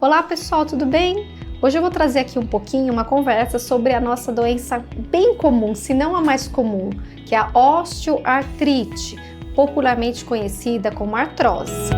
Olá pessoal, tudo bem? Hoje eu vou trazer aqui um pouquinho uma conversa sobre a nossa doença bem comum, se não a mais comum, que é a osteoartrite, popularmente conhecida como artrose.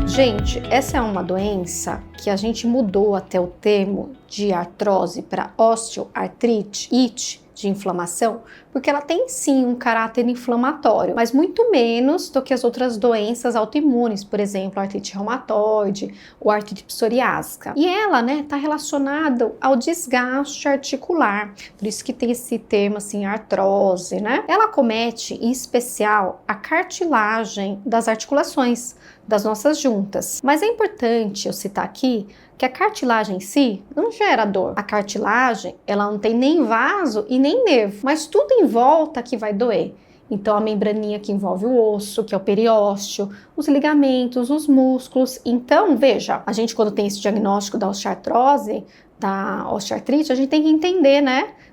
Gente, essa é uma doença que a gente mudou até o termo de artrose para osteoartrite, it, de inflamação, porque ela tem sim um caráter inflamatório, mas muito menos do que as outras doenças autoimunes, por exemplo, a artrite reumatoide ou a artrite psoriásica. E ela, tá relacionada ao desgaste articular, por isso que tem esse termo assim, artrose, Ela acomete, em especial, a cartilagem das articulações, das nossas juntas. Mas é importante eu citar aqui que a cartilagem em si não gera dor. A cartilagem, ela não tem nem vaso e nem nervo, mas tudo em volta que vai doer. Então a membraninha que envolve o osso, que é o periósteo, os ligamentos, os músculos. Então, veja, a gente quando tem esse diagnóstico da osteoartrose, da osteoartrite, a gente tem que entender,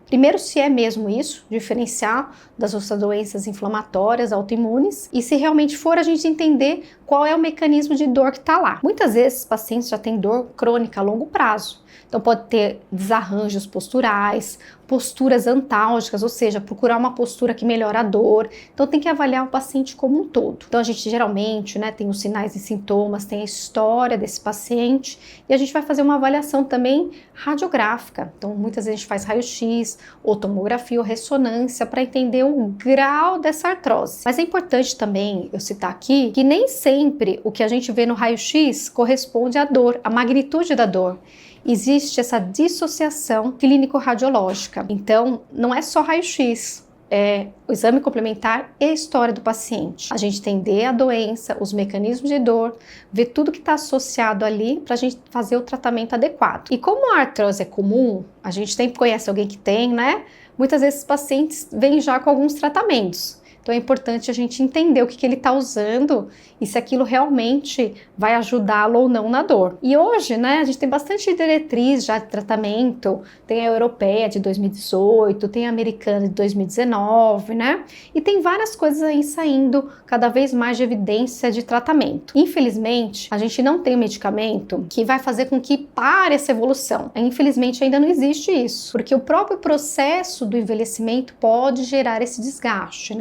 Primeiro, se é mesmo isso, diferenciar das outras doenças inflamatórias, autoimunes, e se realmente for, a gente entender qual é o mecanismo de dor que está lá. Muitas vezes, os pacientes já têm dor crônica a longo prazo, então pode ter desarranjos posturais, posturas antálgicas, ou seja, procurar uma postura que melhora a dor. Então tem que avaliar o paciente como um todo. Então a gente geralmente, tem os sinais e sintomas, tem a história desse paciente e a gente vai fazer uma avaliação também radiográfica. Então muitas vezes a gente faz raio-x, ou tomografia ou ressonância para entender o grau dessa artrose. Mas é importante também eu citar aqui que nem sempre o que a gente vê no raio-x corresponde à dor, à magnitude da dor. Existe essa dissociação clínico-radiológica. Então, não é só raio-x, é o exame complementar e a história do paciente. A gente entender a doença, os mecanismos de dor, ver tudo que está associado ali para a gente fazer o tratamento adequado. E como a artrose é comum, a gente sempre conhece alguém que tem, Muitas vezes os pacientes vêm já com alguns tratamentos. Então é importante a gente entender o que ele está usando e se aquilo realmente vai ajudá-lo ou não na dor. E hoje, a gente tem bastante diretriz já de tratamento, tem a europeia de 2018, tem a americana de 2019, E tem várias coisas aí saindo cada vez mais de evidência de tratamento. Infelizmente, a gente não tem um medicamento que vai fazer com que pare essa evolução. Infelizmente ainda não existe isso, porque o próprio processo do envelhecimento pode gerar esse desgaste,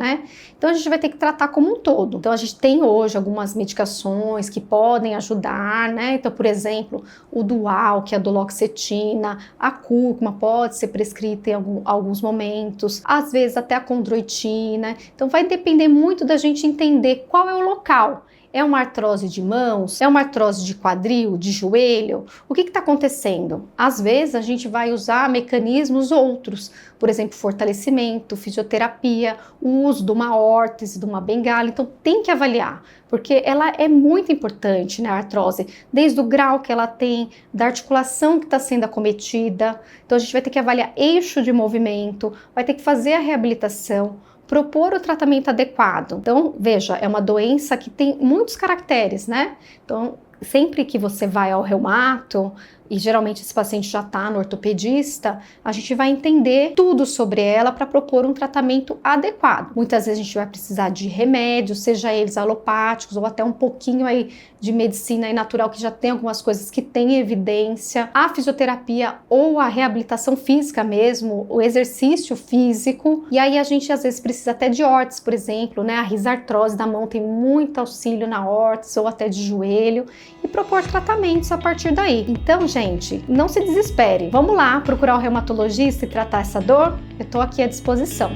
Então a gente vai ter que tratar como um todo. Então a gente tem hoje algumas medicações que podem ajudar, Então, por exemplo, o Dual, que é a duloxetina, a cúrcuma pode ser prescrita em alguns momentos, às vezes até a condroitina. Então vai depender muito da gente entender qual é o local. É uma artrose de mãos? É uma artrose de quadril, de joelho? O que está acontecendo? Às vezes a gente vai usar mecanismos outros, por exemplo, fortalecimento, fisioterapia, o uso de uma órtese, de uma bengala. Então tem que avaliar, porque ela é muito importante, a artrose, desde o grau que ela tem, da articulação que está sendo acometida. Então a gente vai ter que avaliar eixo de movimento, vai ter que fazer a reabilitação, propor o tratamento adequado. Então, veja, é uma doença que tem muitos caracteres, Então, sempre que você vai ao reumato, e geralmente esse paciente já está no ortopedista, a gente vai entender tudo sobre ela para propor um tratamento adequado. Muitas vezes a gente vai precisar de remédios, seja eles alopáticos ou até um pouquinho aí de medicina aí natural, que já tem algumas coisas que têm evidência. A fisioterapia ou a reabilitação física mesmo, o exercício físico. E aí a gente às vezes precisa até de órtese, por exemplo, A risartrose da mão tem muito auxílio na órtese ou até de joelho, e propor tratamentos a partir daí. Então, gente, não se desespere. Vamos lá procurar o reumatologista e tratar essa dor? Eu estou aqui à disposição.